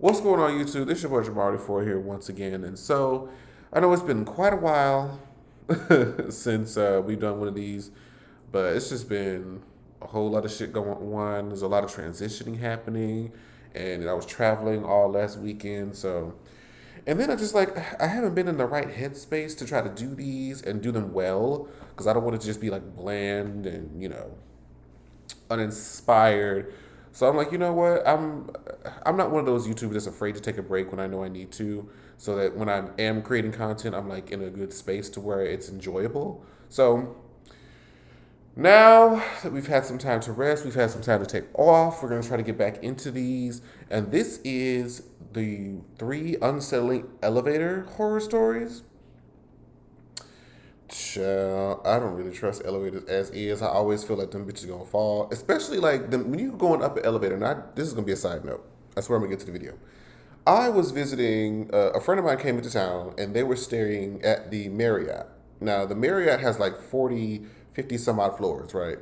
What's going on, YouTube? This is your boy Jamarty4 here once again. And so, I know it's been quite a while since we've done one of these, but it's just been a whole lot of shit going on. There's a lot of transitioning happening, and I was traveling all last weekend. So, and then I haven't been in the right headspace to try to do these and do them well because I don't want it to just be like bland and, uninspired. So I'm like, you know what? I'm not one of those YouTubers that's afraid to take a break when I know I need to, so that when I am creating content, I'm like in a good space to where it's enjoyable. So now that we've had some time to rest, we've had some time to take off, we're gonna try to get back into these. And this is the three unsettling elevator horror stories. Child, I don't really trust elevators as is. I always feel like them bitches gonna fall, especially like them when you going up an elevator. Not this is gonna be a side note. I swear I'm gonna get to the video. I was visiting a friend of mine came into town and they were staying at the Marriott. Now the Marriott has like 40, 50 some odd floors, right?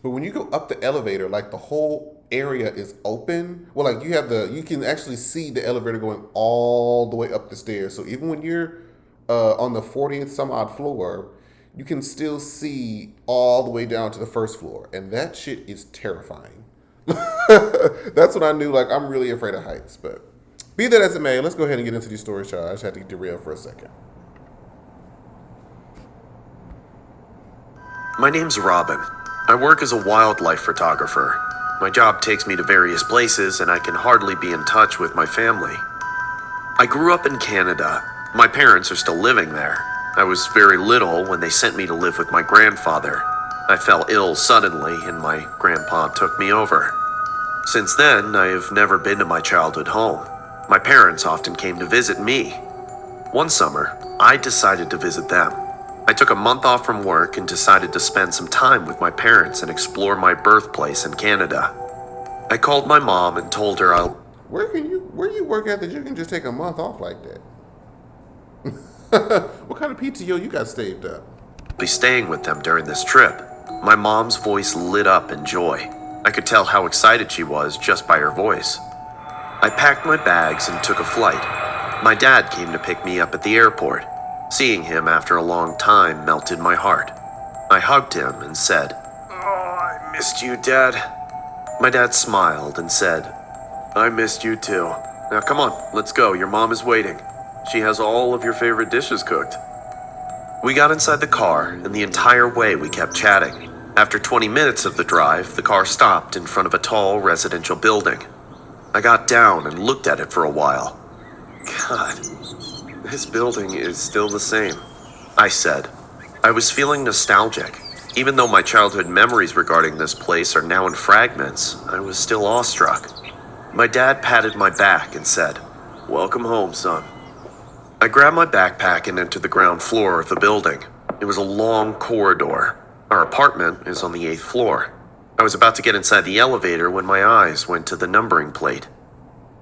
But when you go up the elevator, like the whole area is open. Well, like you can actually see the elevator going all the way up the stairs. So even when you're on the 40th some odd floor, you can still see all the way down to the first floor. And that shit is terrifying. That's when I knew, like, I'm really afraid of heights. But be that as it may, let's go ahead and get into these stories, child. I just had to get derailed for a second. My name's Robin. I work as a wildlife photographer. My job takes me to various places, and I can hardly be in touch with my family. I grew up in Canada. My parents are still living there. I was very little when they sent me to live with my grandfather. I fell ill suddenly, and my grandpa took me over. Since then, I have never been to my childhood home. My parents often came to visit me. One summer, I decided to visit them. I took a month off from work and decided to spend some time with my parents and explore my birthplace in Canada. I called my mom and told her I'll Where you work at that you can just take a month off like that? What kind of PTO you got saved up? be staying with them during this trip. My mom's voice lit up in joy. I could tell how excited she was just by her voice. I packed my bags and took a flight. My dad came to pick me up at the airport. Seeing him after a long time melted my heart. I hugged him and said, "Oh, I missed you, Dad." My dad smiled and said, "I missed you too. Now come on, let's go. Your mom is waiting. She has all of your favorite dishes cooked." We got inside the car, and the entire way we kept chatting. After 20 minutes of the drive, the car stopped in front of a tall residential building. I got down and looked at it for a while. God, this building is still the same, I said. I was feeling nostalgic. Even though my childhood memories regarding this place are now in fragments, I was still awestruck. My dad patted my back and said, "Welcome home, son." I grabbed my backpack and entered the ground floor of the building. It was a long corridor. Our apartment is on the 8th floor. I was about to get inside the elevator when my eyes went to the numbering plate.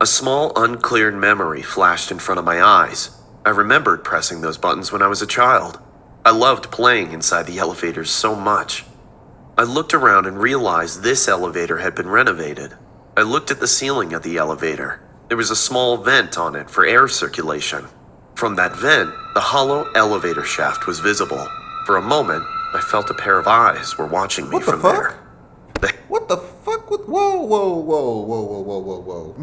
A small, uncleared memory flashed in front of my eyes. I remembered pressing those buttons when I was a child. I loved playing inside the elevators so much. I looked around and realized this elevator had been renovated. I looked at the ceiling of the elevator. There was a small vent on it for air circulation. From that vent, the hollow elevator shaft was visible. For a moment, I felt a pair of eyes were watching me from there. What the fuck? Whoa, whoa, whoa, whoa, whoa, whoa, whoa, whoa.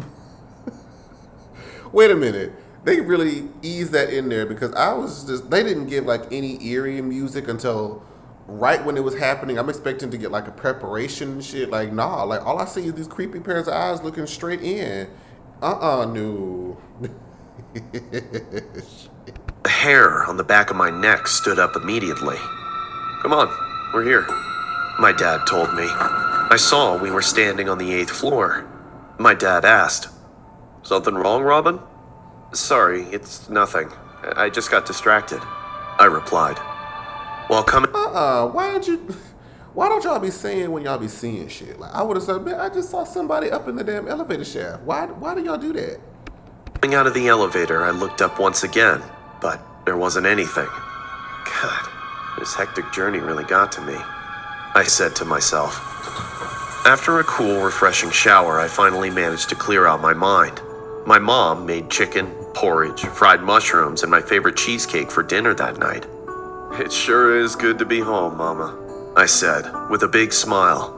Wait a minute. They really eased that in there because they didn't give like any eerie music until right when it was happening. I'm expecting to get like a preparation and shit. Like, nah, like all I see is these creepy pairs of eyes looking straight in. No. The hair on the back of my neck stood up immediately. "Come on, we're here," my dad told me. I saw we were standing on the 8th floor. My dad asked, "Something wrong, Robin?" "Sorry, it's nothing. I just got distracted," I replied. While coming Why don't y'all be saying when y'all be seeing shit? Like I would have said, man, I just saw somebody up in the damn elevator shaft. Why do y'all do that? out of the elevator, I looked up once again, but there wasn't anything. God, this hectic journey really got to me, I said to myself. After a cool, refreshing shower, I finally managed to clear out my mind. My mom made chicken, porridge, fried mushrooms, and my favorite cheesecake for dinner that night. "It sure is good to be home, Mama," I said, with a big smile.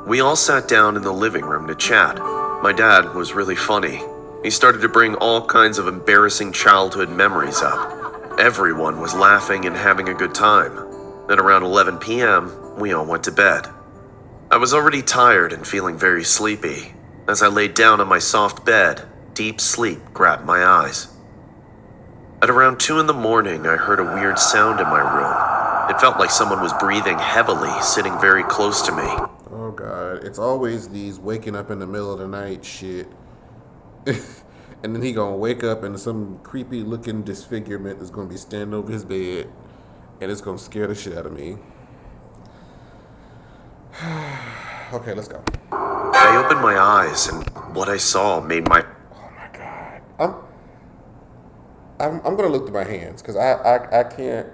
We all sat down in the living room to chat. My dad was really funny. He started to bring all kinds of embarrassing childhood memories up. Everyone was laughing and having a good time. At around 11 p.m., we all went to bed. I was already tired and feeling very sleepy. As I laid down on my soft bed, deep sleep grabbed my eyes. At around 2 in the morning, I heard a weird sound in my room. It felt like someone was breathing heavily, sitting very close to me. Oh God, it's always these waking up in the middle of the night shit. And then he gonna wake up and some creepy looking disfigurement is gonna be standing over his bed, and it's gonna scare the shit out of me. Okay, let's go. I opened my eyes and what I saw made my Oh my God. I'm gonna look through my hands because I can't.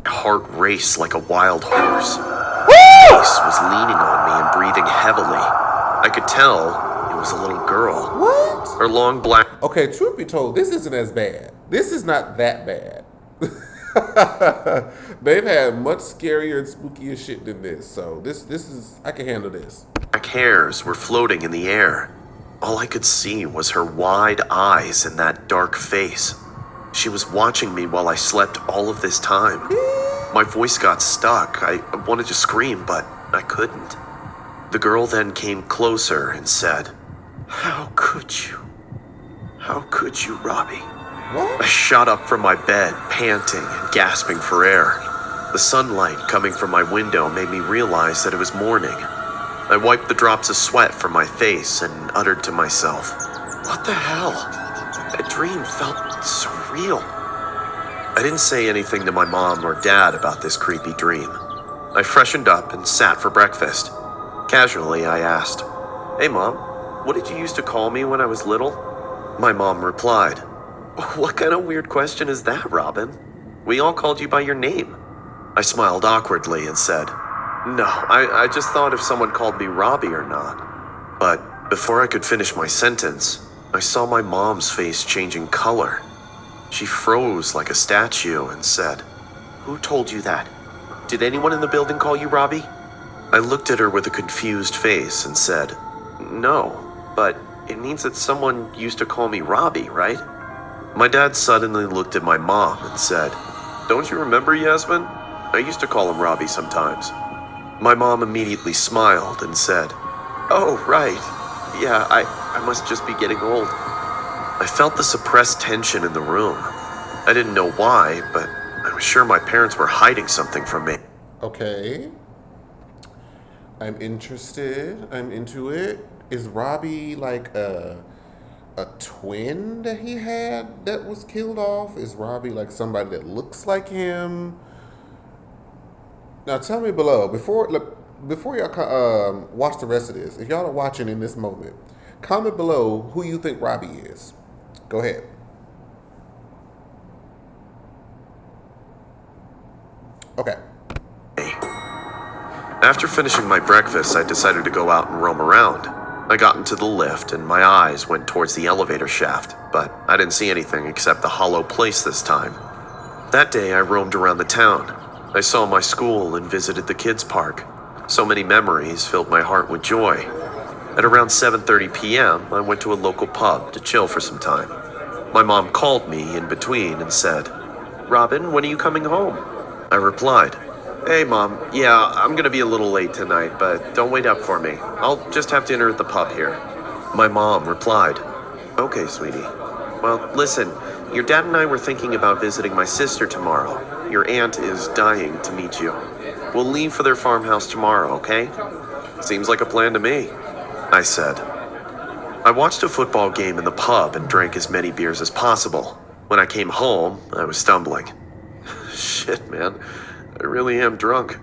heart race like a wild horse. Her face was leaning on me and breathing heavily. I could tell it was a little girl. What? Her long black Okay, truth be told, this isn't as bad. This is not that bad. They've had much scarier and spookier shit than this, so this is I can handle this. hairs were floating in the air. All I could see was her wide eyes and that dark face. She was watching me while I slept all of this time. My voice got stuck. I wanted to scream, but I couldn't. The girl then came closer and said, "How could you? How could you, Robbie?" What? I shot up from my bed, panting and gasping for air. The sunlight coming from my window made me realize that it was morning. I wiped the drops of sweat from my face and uttered to myself, "What the hell? That dream felt so real." I didn't say anything to my mom or dad about this creepy dream. I freshened up and sat for breakfast. Casually, I asked, "Hey, Mom, what did you used to call me when I was little?" My mom replied, "What kind of weird question is that, Robin? We all called you by your name." I smiled awkwardly and said, "No, I just thought if someone called me Robbie or not." But before I could finish my sentence, I saw my mom's face changing color. She froze like a statue and said, "Who told you that? Did anyone in the building call you Robbie?" I looked at her with a confused face and said, "No, but it means that someone used to call me Robbie, right?" My dad suddenly looked at my mom and said, "Don't you remember, Yasmin? I used to call him Robbie sometimes." My mom immediately smiled and said, "Oh, right. Yeah, I must just be getting old." I felt the suppressed tension in the room. I didn't know why, but I was sure my parents were hiding something from me. Okay. I'm interested. I'm into it. Is Robbie like a twin that he had that was killed off? Is Robbie like somebody that looks like him? Now tell me below before y'all watch the rest of this. If y'all are watching in this moment, comment below who you think Robbie is. Go ahead. Okay. After finishing my breakfast, I decided to go out and roam around. I got into the lift and my eyes went towards the elevator shaft, but I didn't see anything except the hollow place this time. That day, I roamed around the town. I saw my school and visited the kids' park. So many memories filled my heart with joy. At around 7:30 p.m., I went to a local pub to chill for some time. My mom called me in between and said, "Robin, when are you coming home?" I replied, "Hey, Mom, yeah, I'm gonna be a little late tonight, but don't wait up for me. I'll just have dinner at the pub here." My mom replied, "Okay, sweetie. Well, listen, your dad and I were thinking about visiting my sister tomorrow. Your aunt is dying to meet you. We'll leave for their farmhouse tomorrow, okay?" "Seems like a plan to me," I said. I watched a football game in the pub and drank as many beers as possible. When I came home, I was stumbling. Shit, man, I really am drunk.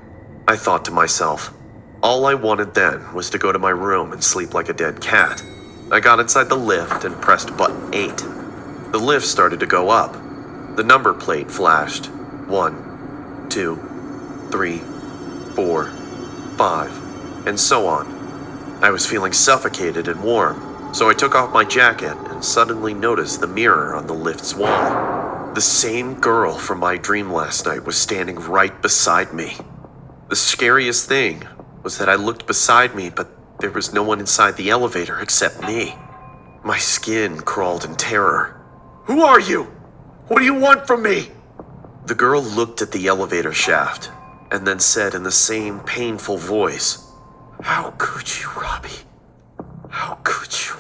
I thought to myself. All I wanted then was to go to my room and sleep like a dead cat. I got inside the lift and pressed button 8. The lift started to go up. The number plate flashed. 1, 2, 3, 4, 5, and so on. I was feeling suffocated and warm. So I took off my jacket and suddenly noticed the mirror on the lift's wall. The same girl from my dream last night was standing right beside me. The scariest thing was that I looked beside me, but there was no one inside the elevator except me. My skin crawled in terror. "Who are you? What do you want from me?" The girl looked at the elevator shaft and then said in the same painful voice, "How could you, Robbie? How could you?"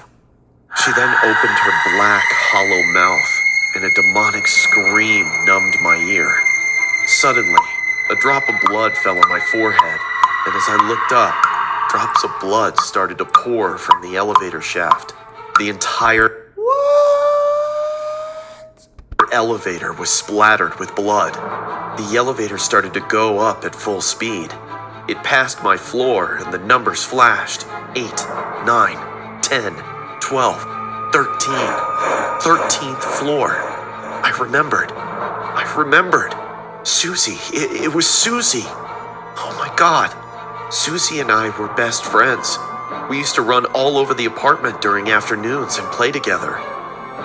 She then opened her black, hollow mouth, and a demonic scream numbed my ear. Suddenly, a drop of blood fell on my forehead, and as I looked up, drops of blood started to pour from the elevator shaft. The entire elevator was splattered with blood. The elevator started to go up at full speed. It passed my floor and the numbers flashed. 8, 9, 10, 12, 13. 13th floor. I remembered. Susie. It was Susie. Oh my God. Susie and I were best friends. We used to run all over the apartment during afternoons and play together.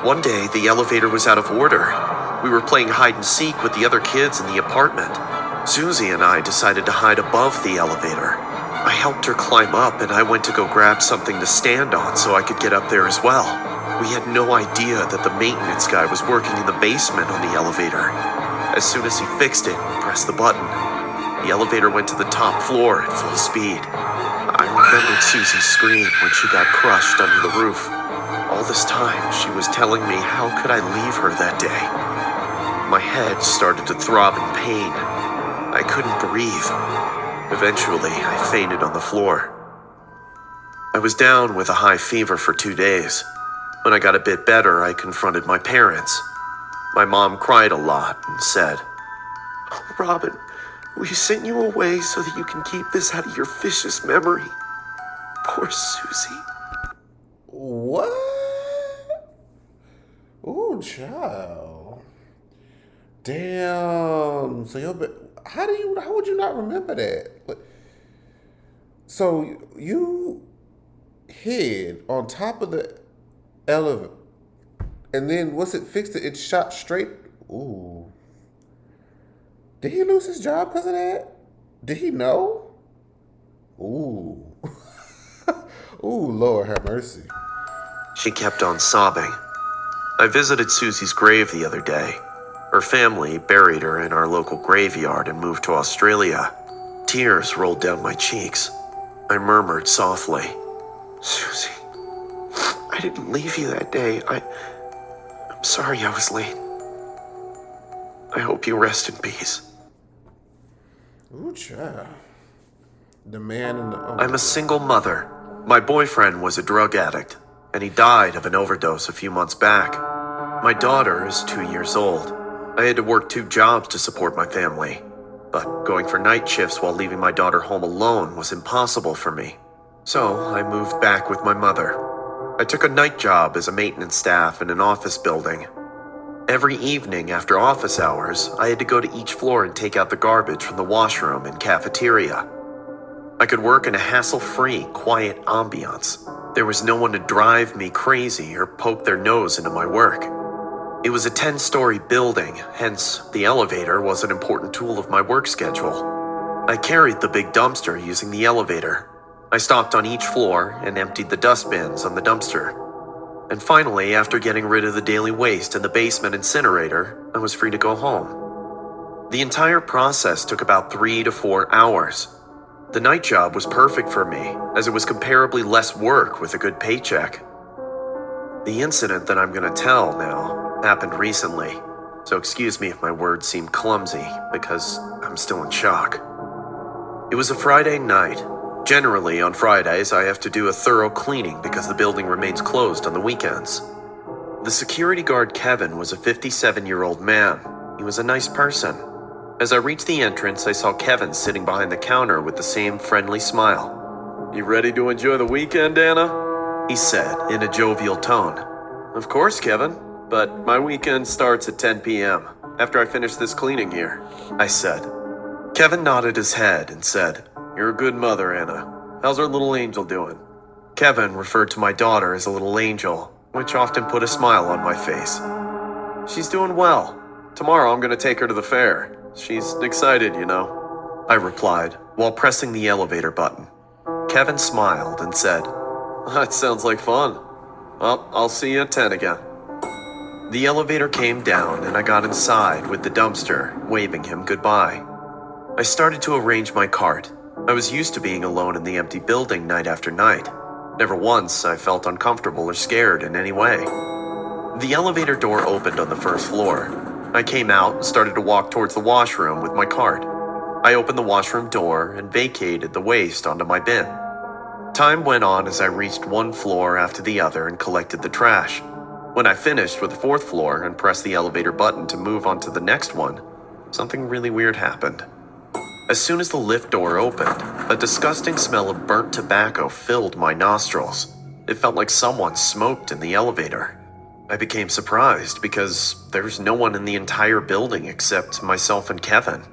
One day, the elevator was out of order. We were playing hide and seek with the other kids in the apartment. Susie and I decided to hide above the elevator. I helped her climb up and I went to go grab something to stand on so I could get up there as well. We had no idea that the maintenance guy was working in the basement on the elevator. As soon as he fixed it, we pressed the button. The elevator went to the top floor at full speed. I remembered Susie's scream when she got crushed under the roof. All this time, she was telling me how could I leave her that day. My head started to throb in pain. I couldn't breathe. Eventually, I fainted on the floor. I was down with a high fever for 2 days. When I got a bit better, I confronted my parents. My mom cried a lot and said, "Oh, Robin, we sent you away so that you can keep this out of your vicious memory. Poor Susie." What? Ooh, child. Damn. So how would you not remember that? So you hid on top of the elevator, and then once it fixed it, it shot straight. Ooh. Did he lose his job because of that? Did he know? Ooh. Ooh, Lord have mercy. She kept on sobbing. I visited Susie's grave the other day. Her family buried her in our local graveyard and moved to Australia. Tears rolled down my cheeks. I murmured softly, "Susie, I didn't leave you that day. I'm sorry I was late. I hope you rest in peace." Ooh, child. The man in the... I'm a single mother. My boyfriend was a drug addict, and he died of an overdose a few months back. My daughter is 2 years old. I had to work 2 jobs to support my family, but going for night shifts while leaving my daughter home alone was impossible for me. So I moved back with my mother. I took a night job as a maintenance staff in an office building. Every evening after office hours, I had to go to each floor and take out the garbage from the washroom and cafeteria. I could work in a hassle-free, quiet ambiance. There was no one to drive me crazy or poke their nose into my work. It was a 10-story building, hence the elevator was an important tool of my work schedule. I carried the big dumpster using the elevator. I stopped on each floor and emptied the dustbins on the dumpster. And finally, after getting rid of the daily waste in the basement incinerator, I was free to go home. The entire process took about 3 to 4 hours. The night job was perfect for me, as it was comparably less work with a good paycheck. The incident that I'm going to tell now happened recently, so excuse me if my words seem clumsy, because I'm still in shock. It was a Friday night. Generally, on Fridays, I have to do a thorough cleaning because the building remains closed on the weekends. The security guard, Kevin, was a 57-year-old man. He was a nice person. As I reached the entrance, I saw Kevin sitting behind the counter with the same friendly smile. "You ready to enjoy the weekend, Anna?" he said in a jovial tone. "Of course, Kevin, but my weekend starts at 10 p.m. after I finish this cleaning here," I said. Kevin nodded his head and said, "You're a good mother, Anna. How's our little angel doing?" Kevin referred to my daughter as a little angel, which often put a smile on my face. "She's doing well. Tomorrow I'm going to take her to the fair. She's excited, you know," I replied while pressing the elevator button. Kevin smiled and said, "That sounds like fun. Well, I'll see you at 10 again." The elevator came down and I got inside with the dumpster, waving him goodbye. I started to arrange my cart. I was used to being alone in the empty building night after night. Never once I felt uncomfortable or scared in any way. The elevator door opened on the first floor. I came out and started to walk towards the washroom with my cart. I opened the washroom door and vacated the waste onto my bin. Time went on as I reached one floor after the other and collected the trash. When I finished with the fourth floor and pressed the elevator button to move on to the next one, something really weird happened. As soon as the lift door opened, a disgusting smell of burnt tobacco filled my nostrils. It felt like someone smoked in the elevator. I became surprised because there was no one in the entire building except myself and Kevin.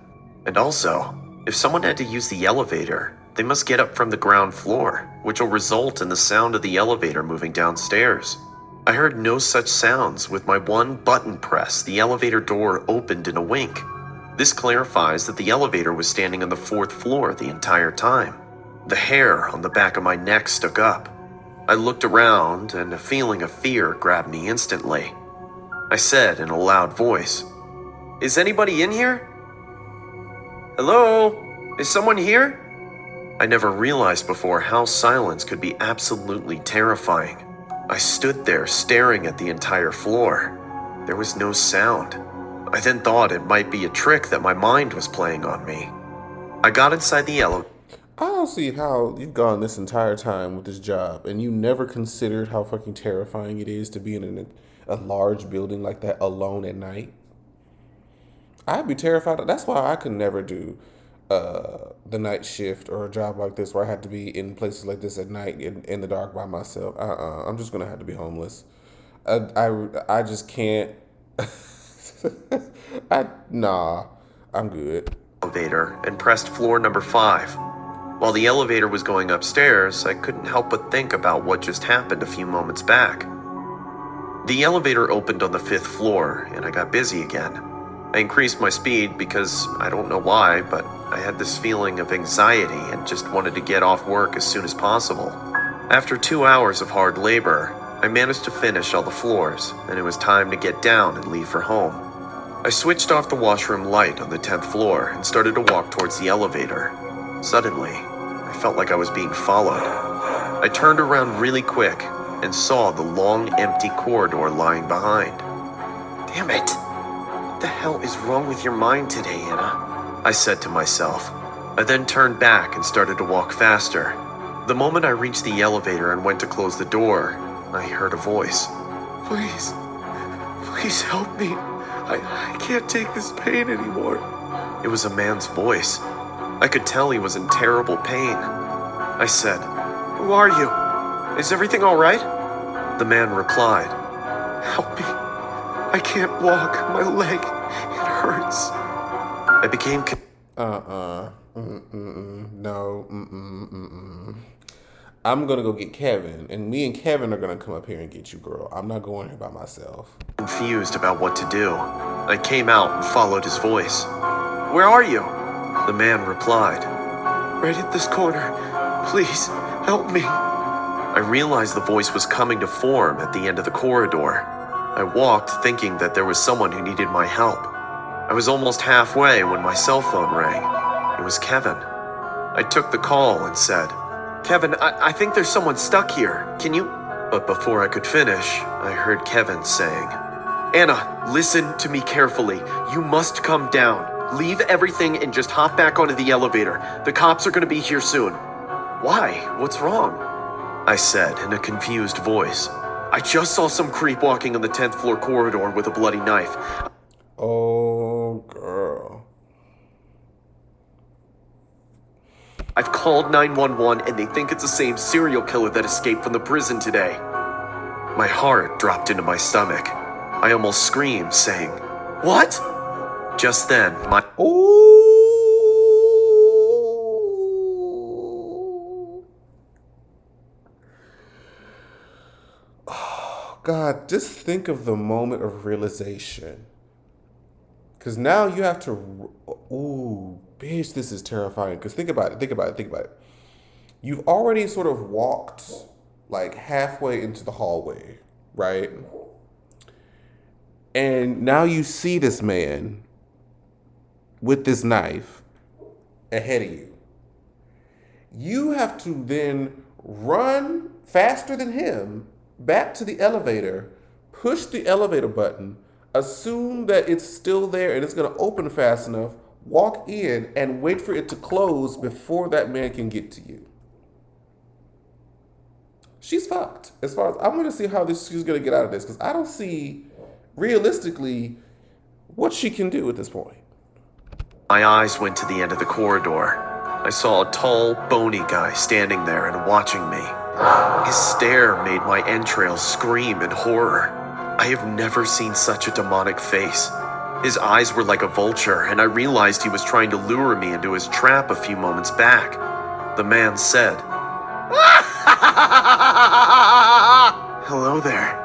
And also, if someone had to use the elevator, they must get up from the ground floor, which will result in the sound of the elevator moving downstairs. I heard no such sounds. With my one button press, the elevator door opened in a wink. This clarifies that the elevator was standing on the fourth floor the entire time. The hair on the back of my neck stuck up. I looked around and a feeling of fear grabbed me instantly. I said in a loud voice, "Is anybody in here? Hello? Is someone here?" I never realized before how silence could be absolutely terrifying. I stood there staring at the entire floor. There was no sound. I then thought it might be a trick that my mind was playing on me. I got inside the elevator. I don't see how you've gone this entire time with this job and you never considered how fucking terrifying it is to be in a large building like that alone at night. I'd be terrified. That's why I could never do the night shift or a job like this where I had to be in places like this at night in the dark by myself. I'm just gonna have to be homeless. I just can't. I'm good. Elevator and pressed floor number 5. While the elevator was going upstairs, I couldn't help but think about what just happened a few moments back. The elevator opened on the 5th floor and I got busy again. I increased my speed because I don't know why, but I had this feeling of anxiety and just wanted to get off work as soon as possible. After 2 hours of hard labor, I managed to finish all the floors, and it was time to get down and leave for home. I switched off the washroom light on the 10th floor and started to walk towards the elevator. Suddenly, I felt like I was being followed. I turned around really quick and saw the long, empty corridor lying behind. "Damn it! What the hell is wrong with your mind today, Anna?" I said to myself. I then turned back and started to walk faster. The moment I reached the elevator and went to close the door, I heard a voice. Please help me. I can't take this pain anymore." It was a man's voice. I could tell he was in terrible pain. I said, "Who are you? Is everything all right?" The man replied, "Help me. I can't walk. My leg, it hurts." I became... No. I'm gonna go get Kevin, and me and Kevin are gonna come up here and get you, girl. I'm not going here by myself. Confused about what to do. I came out and followed his voice. "Where are you?" The man replied, "Right at this corner. Please, help me." I realized the voice was coming to form at the end of the corridor. I walked thinking that there was someone who needed my help. I was almost halfway when my cell phone rang. It was Kevin. I took the call and said, "Kevin, I think there's someone stuck here. Can you..." But before I could finish, I heard Kevin saying, "Anna, listen to me carefully. You must come down. Leave everything and just hop back onto the elevator. The cops are going to be here soon." "Why? What's wrong?" I said in a confused voice. "I just saw some creep walking on the 10th floor corridor with a bloody knife." Oh, girl. "I've called 911 and they think it's the same serial killer that escaped from the prison today." My heart dropped into my stomach. I almost screamed, saying, "What?" Just then, God, just think of the moment of realization. Because now you have to, ooh, bitch, this is terrifying. Because think about it. You've already sort of walked like halfway into the hallway, right? And now you see this man with this knife ahead of you. You have to then run faster than him back to the elevator, push the elevator button, assume that it's still there and it's going to open fast enough, walk in and wait for it to close before that man can get to you. She's fucked. As far as I'm going to see how she's going to get out of this, because I don't see realistically what she can do at this point. My eyes went to the end of the corridor. I saw a tall, bony guy standing there and watching me. His stare made my entrails scream in horror. I have never seen such a demonic face. His eyes were like a vulture, and I realized he was trying to lure me into his trap a few moments back. The man said, "Hello there.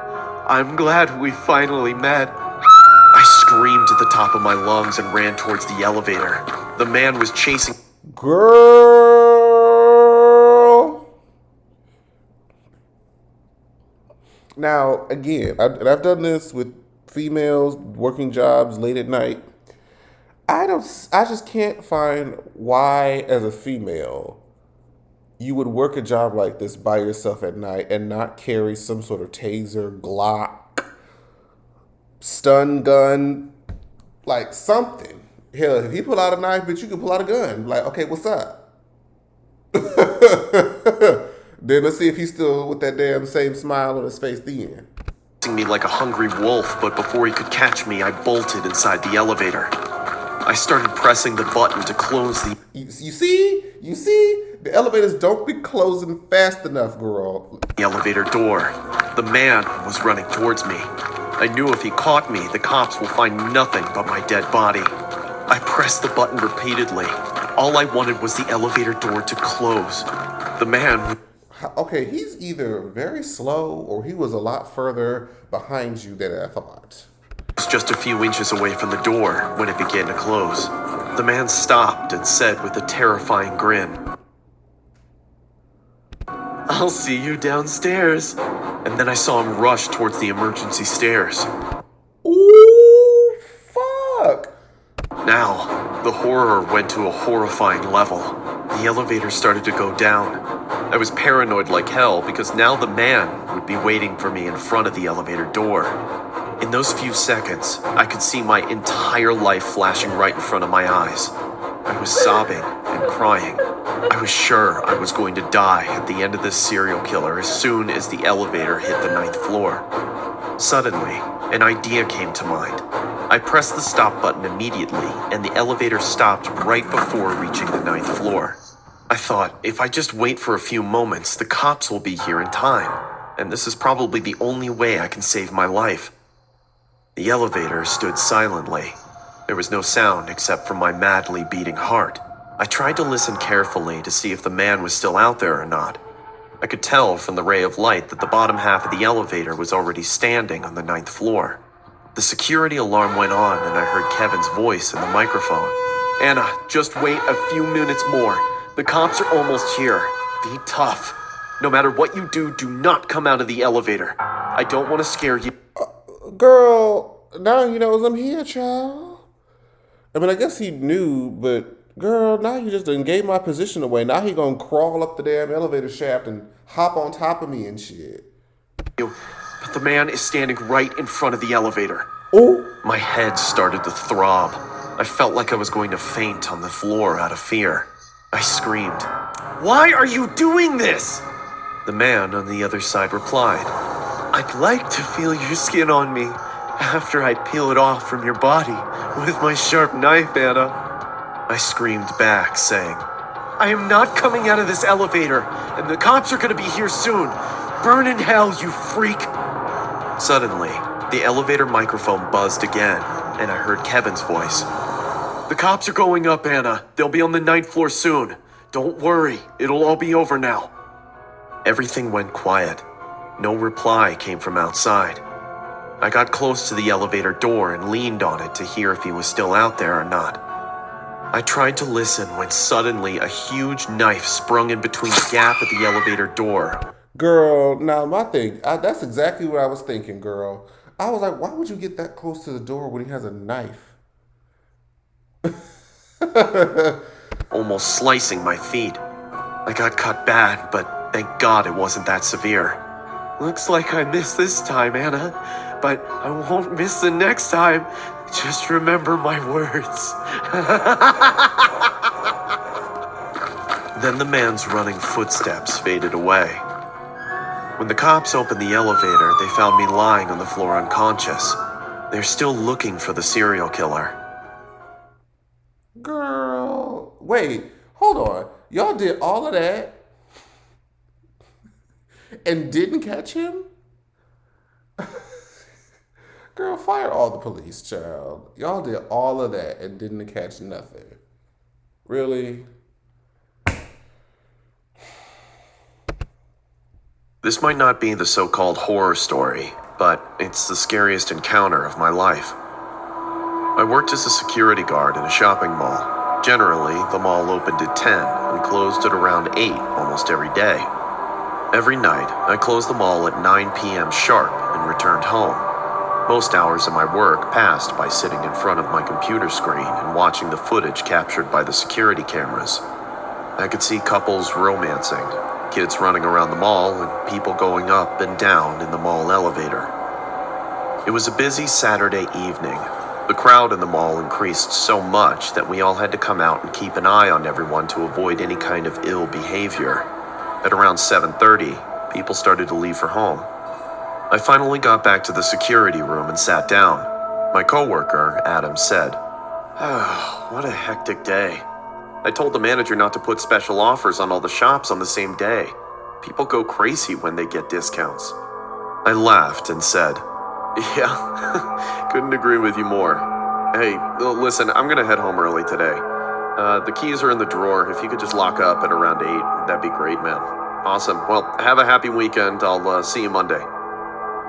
I'm glad we finally met." I screamed at the top of my lungs and ran towards the elevator. The man was chasing. Girl. Now, again, I've done this with females working jobs late at night. I just can't find why, as a female, you would work a job like this by yourself at night and not carry some sort of taser, Glock, stun gun, like something. Hell, if he pull out a knife, bitch, you can pull out a gun. Like, okay, what's up? Then let's see if he's still with that damn same smile on his face then. Me like a hungry wolf, but before he could catch me, I bolted inside the elevator. I started pressing the button to close the... You see? The elevators don't be closing fast enough, girl. The elevator door. The man was running towards me. I knew if he caught me, the cops will find nothing but my dead body. I pressed the button repeatedly. All I wanted was the elevator door to close. The man... Okay, he's either very slow or he was a lot further behind you than I thought. Was just a few inches away from the door when it began to close. The man stopped and said with a terrifying grin, "I'll see you downstairs." And then I saw him rush towards the emergency stairs. Ooh, fuck. Now, the horror went to a horrifying level. The elevator started to go down. I was paranoid like hell because now the man would be waiting for me in front of the elevator door. In those few seconds, I could see my entire life flashing right in front of my eyes. I was sobbing and crying. I was sure I was going to die at the end of this serial killer as soon as the elevator hit the 9th floor. Suddenly, an idea came to mind. I pressed the stop button immediately, and the elevator stopped right before reaching the 9th floor. I thought, if I just wait for a few moments, the cops will be here in time, and this is probably the only way I can save my life. The elevator stood silently. There was no sound except from my madly beating heart. I tried to listen carefully to see if the man was still out there or not. I could tell from the ray of light that the bottom half of the elevator was already standing on the 9th floor. The security alarm went on and I heard Kevin's voice in the microphone. "Anna, just wait a few minutes more. The cops are almost here. Be tough. No matter what you do, do not come out of the elevator. I don't want to scare you." Girl, now he knows I'm here, child. I mean, I guess he knew, but girl, now you just done gave my position away. Now he gonna crawl up the damn elevator shaft and hop on top of me and shit. But the man is standing right in front of the elevator. Oh. My head started to throb. I felt like I was going to faint on the floor out of fear. I screamed, "Why are you doing this?" The man on the other side replied, "I'd like to feel your skin on me after I peel it off from your body with my sharp knife, Anna." I screamed back, saying, "I am not coming out of this elevator, and the cops are going to be here soon. Burn in hell, you freak." Suddenly, the elevator microphone buzzed again, and I heard Kevin's voice. "The cops are going up, Anna. They'll be on the 9th floor soon. Don't worry, it'll all be over now." Everything went quiet. No reply came from outside. I got close to the elevator door and leaned on it to hear if he was still out there or not. I tried to listen when suddenly a huge knife sprung in between the gap of the elevator door. Girl, now my thing, that's exactly what I was thinking, girl. I was like, why would you get that close to the door when he has a knife? Almost slicing my feet. I got cut bad, but thank God it wasn't that severe. Looks like I missed this time, Anna, but I won't miss the next time. Just remember my words. Then the man's running footsteps faded away. When the cops opened the elevator, they found me lying on the floor unconscious. They're still looking for the serial killer. Girl, wait, hold on. Y'all did all of that and didn't catch him? Girl, fire all the police, child. Y'all did all of that and didn't catch nothing. Really? This might not be the so-called horror story, but it's the scariest encounter of my life. I worked as a security guard in a shopping mall. Generally, the mall opened at 10 and closed at around 8 almost every day. Every night, I closed the mall at 9 p.m. sharp and returned home. Most hours of my work passed by sitting in front of my computer screen and watching the footage captured by the security cameras. I could see couples romancing, kids running around the mall, and people going up and down in the mall elevator. It was a busy Saturday evening. The crowd in the mall increased so much that we all had to come out and keep an eye on everyone to avoid any kind of ill behavior. At around 7:30, people started to leave for home. I finally got back to the security room and sat down. My coworker, Adam, said, "Oh, what a hectic day. I told the manager not to put special offers on all the shops on the same day. People go crazy when they get discounts." I laughed and said, "Yeah, couldn't agree with you more. Hey, listen, I'm gonna head home early today. The keys are in the drawer. If you could just lock up at around 8, that'd be great, man." "Awesome. Well, have a happy weekend. I'll see you Monday."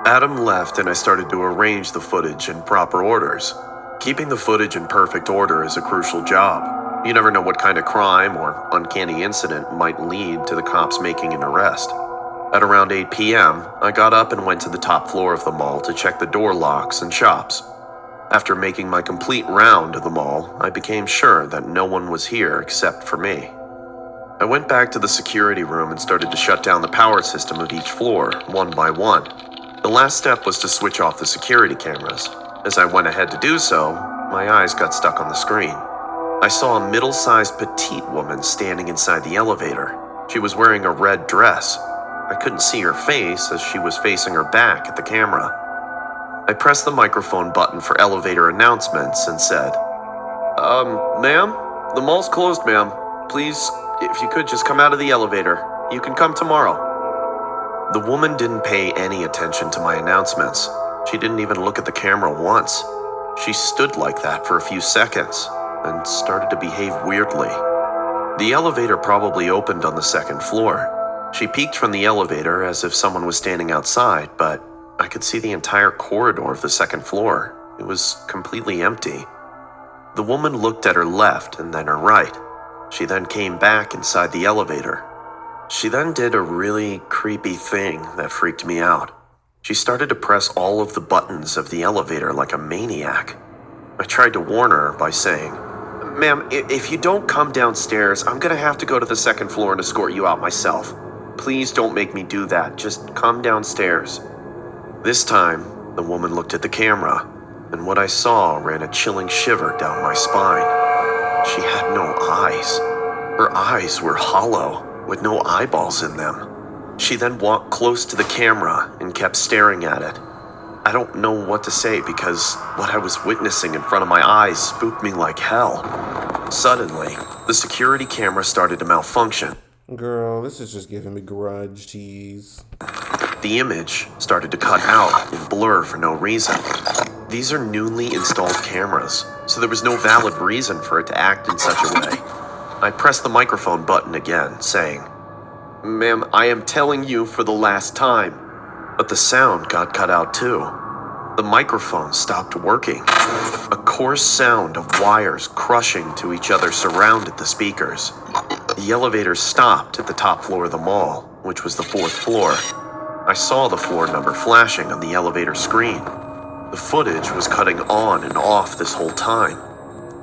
Adam left and I started to arrange the footage in proper orders. Keeping the footage in perfect order is a crucial job. You never know what kind of crime or uncanny incident might lead to the cops making an arrest. At around 8 p.m., I got up and went to the top floor of the mall to check the door locks and shops. After making my complete round of the mall, I became sure that no one was here except for me. I went back to the security room and started to shut down the power system of each floor, one by one. The last step was to switch off the security cameras. As I went ahead to do so, my eyes got stuck on the screen. I saw a middle-sized petite woman standing inside the elevator. She was wearing a red dress. I couldn't see her face as she was facing her back at the camera. I pressed the microphone button for elevator announcements and said, "Ma'am, the mall's closed, ma'am. Please, if you could just come out of the elevator. You can come tomorrow." The woman didn't pay any attention to my announcements. She didn't even look at the camera once. She stood like that for a few seconds and started to behave weirdly. The elevator probably opened on the second floor. She peeked from the elevator as if someone was standing outside, but I could see the entire corridor of the second floor. It was completely empty. The woman looked at her left and then her right. She then came back inside the elevator. She then did a really creepy thing that freaked me out. She started to press all of the buttons of the elevator like a maniac. I tried to warn her by saying, "Ma'am, if you don't come downstairs, I'm gonna have to go to the second floor and escort you out myself. Please don't make me do that. Just come downstairs." This time, the woman looked at the camera, and what I saw ran a chilling shiver down my spine. She had no eyes. Her eyes were hollow, with no eyeballs in them. She then walked close to the camera and kept staring at it. I don't know what to say because what I was witnessing in front of my eyes spooked me like hell. Suddenly, the security camera started to malfunction. Girl, this is just giving me grudge cheese. The image started to cut out and blur for no reason. These are newly installed cameras, so there was no valid reason for it to act in such a way. I pressed the microphone button again, saying, "Ma'am, I am telling you for the last time. but the sound got cut out too. The microphone stopped working. A coarse sound of wires crushing to each other surrounded the speakers. The elevator stopped at the top floor of the mall, which was the 4th floor. I saw the floor number flashing on the elevator screen. The footage was cutting on and off this whole time.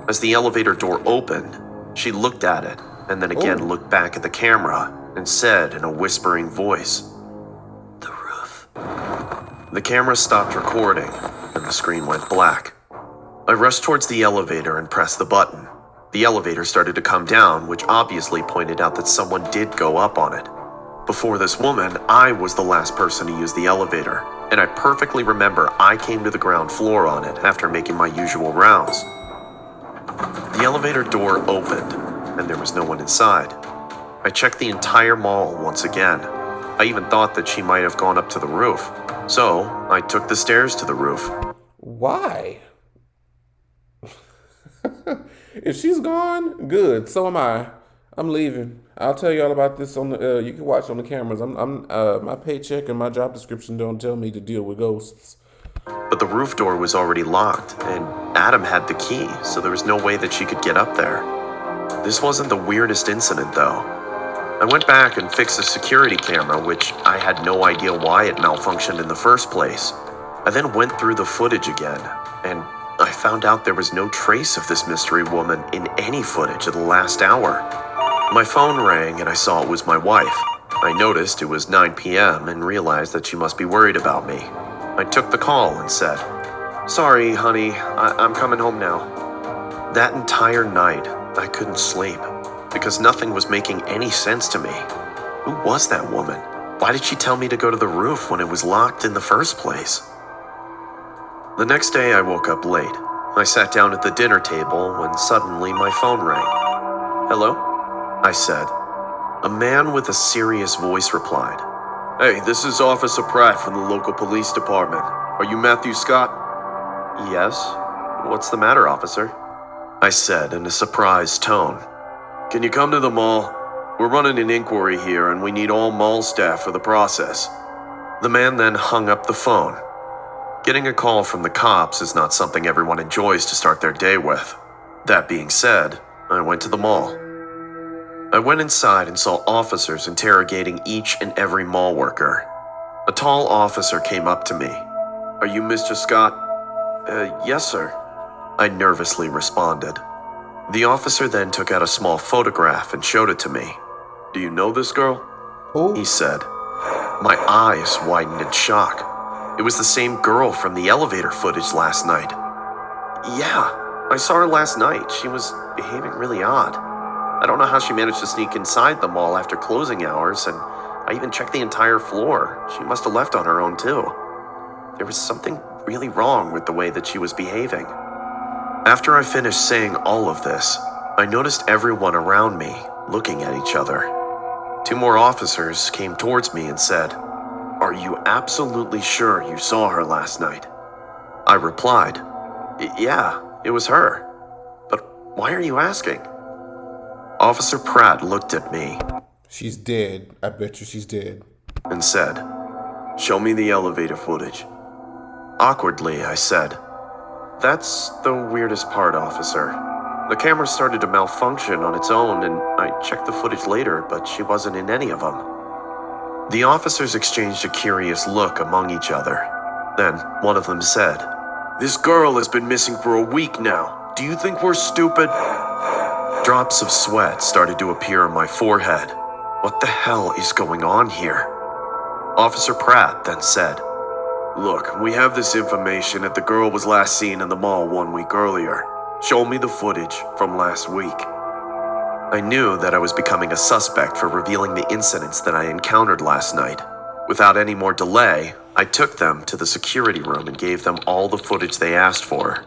As the elevator door opened, she looked at it and then again looked back at the camera and said in a whispering voice, "The roof." The camera stopped recording and the screen went black. I rushed towards the elevator and pressed the button. The elevator started to come down, which obviously pointed out that someone did go up on it. Before this woman, I was the last person to use the elevator, and I perfectly remember I came to the ground floor on it after making my usual rounds. The elevator door opened, and there was no one inside. I checked the entire mall once again. I even thought that she might have gone up to the roof, so I took the stairs to the roof. Why? If she's gone, good. So am I. I'm leaving. I'll tell you all about this on the. You can watch on the cameras. My paycheck and my job description don't tell me to deal with ghosts. But the roof door was already locked, and Adam had the key, so there was no way that she could get up there. This wasn't the weirdest incident, though. I went back and fixed the security camera, which I had no idea why it malfunctioned in the first place. I then went through the footage again, and I found out there was no trace of this mystery woman in any footage of the last hour. My phone rang and I saw it was my wife. I noticed it was 9 p.m. and realized that she must be worried about me. I took the call and said, "Sorry, honey, I'm coming home now." That entire night, I couldn't sleep because nothing was making any sense to me. Who was that woman? Why did she tell me to go to the roof when it was locked in the first place? The next day, I woke up late. I sat down at the dinner table when suddenly my phone rang. "Hello?" I said. A man with a serious voice replied. "Hey, this is Officer Pratt from the local police department. Are you Matthew Scott?" "Yes. What's the matter, officer?" I said in a surprised tone. "Can you come to the mall? We're running an inquiry here and we need all mall staff for the process." The man then hung up the phone. Getting a call from the cops is not something everyone enjoys to start their day with. That being said, I went to the mall. I went inside and saw officers interrogating each and every mall worker. A tall officer came up to me. "Are you Mr. Scott?" Yes, sir," I nervously responded. The officer then took out a small photograph and showed it to me. "Do you know this girl?" he said. My eyes widened in shock. It was the same girl from the elevator footage last night. "Yeah, I saw her last night. She was behaving really odd. I don't know how she managed to sneak inside the mall after closing hours, and I even checked the entire floor. She must have left on her own too. There was something really wrong with the way that she was behaving." After I finished saying all of this, I noticed everyone around me looking at each other. 2 more officers came towards me and said, "Are you absolutely sure you saw her last night?" I replied, "Yeah, it was her. But why are you asking?" Officer Pratt looked at me. She's dead. I bet you she's dead. And said, "Show me the elevator footage." Awkwardly, I said, "That's the weirdest part, officer. The camera started to malfunction on its own, and I checked the footage later, but she wasn't in any of them." The officers exchanged a curious look among each other. Then one of them said, "This girl has been missing for a week now. Do you think we're stupid?" Drops of sweat started to appear on my forehead. What the hell is going on here? Officer Pratt then said, "Look, we have this information that the girl was last seen in the mall 1 week earlier. Show me the footage from last week." I knew that I was becoming a suspect for revealing the incidents that I encountered last night. Without any more delay, I took them to the security room and gave them all the footage they asked for.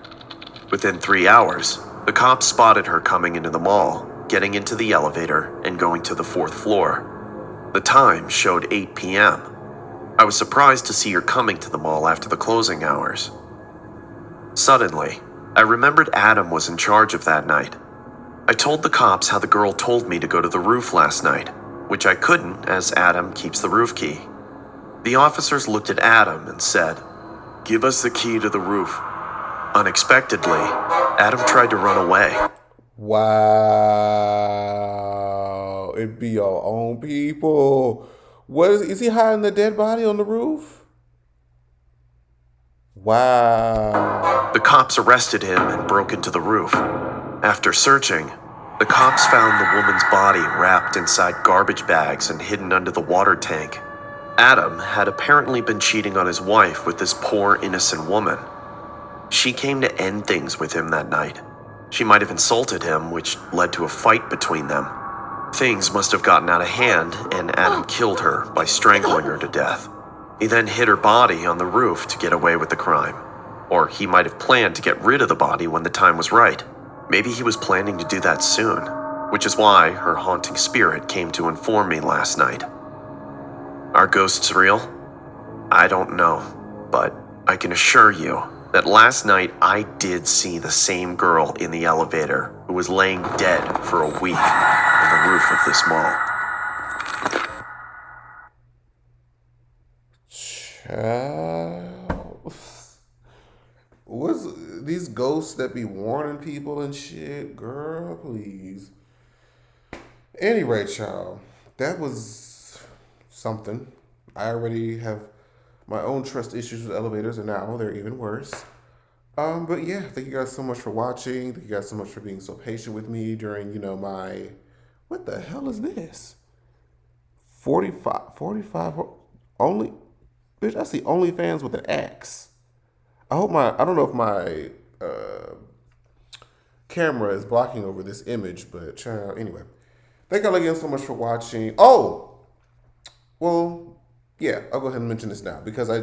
Within 3 hours, the cops spotted her coming into the mall, getting into the elevator, and going to the 4th floor. The time showed 8 p.m. I was surprised to see her coming to the mall after the closing hours. Suddenly, I remembered Adam was in charge of that night. I told the cops how the girl told me to go to the roof last night, which I couldn't as Adam keeps the roof key. The officers looked at Adam and said, "Give us the key to the roof." Unexpectedly, Adam tried to run away. Wow. It be your own people. What is he hiding the dead body on the roof? Wow. The cops arrested him and broke into the roof. After searching, the cops found the woman's body wrapped inside garbage bags and hidden under the water tank. Adam had apparently been cheating on his wife with this poor, innocent woman. She came to end things with him that night. She might have insulted him, which led to a fight between them. Things must have gotten out of hand, and Adam killed her by strangling her to death. He then hid her body on the roof to get away with the crime. Or he might have planned to get rid of the body when the time was right. Maybe he was planning to do that soon, which is why her haunting spirit came to inform me last night. Are ghosts real? I don't know, but I can assure you that last night I did see the same girl in the elevator who was laying dead for a week on the roof of this mall. Child. What's these ghosts that be warning people and shit? Girl, please. Anyway, child, that was something. I already have my own trust issues with elevators, and now they're even worse. But yeah, thank you guys so much for watching. Thank you guys so much for being so patient with me during, my, what the hell is this? 45 only, bitch, I see OnlyFans with an X. I don't know if my camera is blocking over this image, but child, anyway. Thank y'all again so much for watching. Oh, well, yeah, I'll go ahead and mention this now because I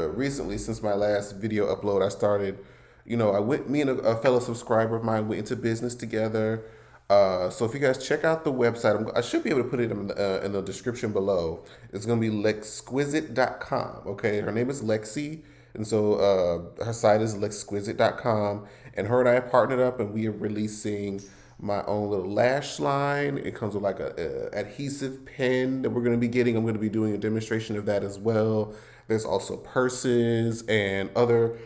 recently, since my last video upload, I started, me and a fellow subscriber of mine went into business together. So if you guys check out the website, I should be able to put it in the description below. It's going to be lexquisite.com. Okay, her name is Lexi. And so her site is lexquisite.com. And her and I have partnered up, and we are releasing my own little lash line. It comes with like a adhesive pen that we're going to be getting. I'm going to be doing a demonstration of that as well. There's also purses and other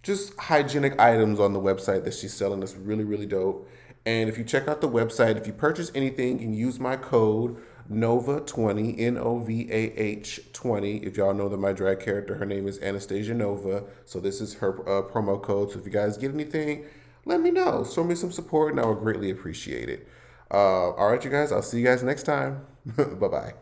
just hygienic items on the website that she's selling. That's really, really dope. And if you check out the website, if you purchase anything, you can use my code NOVAH20, NOVAH 20. If y'all know that my drag character, her name is Anastasia Nova. So this is her promo code. So if you guys get anything, let me know. Show me some support, and I would greatly appreciate it. All right, you guys. I'll see you guys next time. Bye-bye.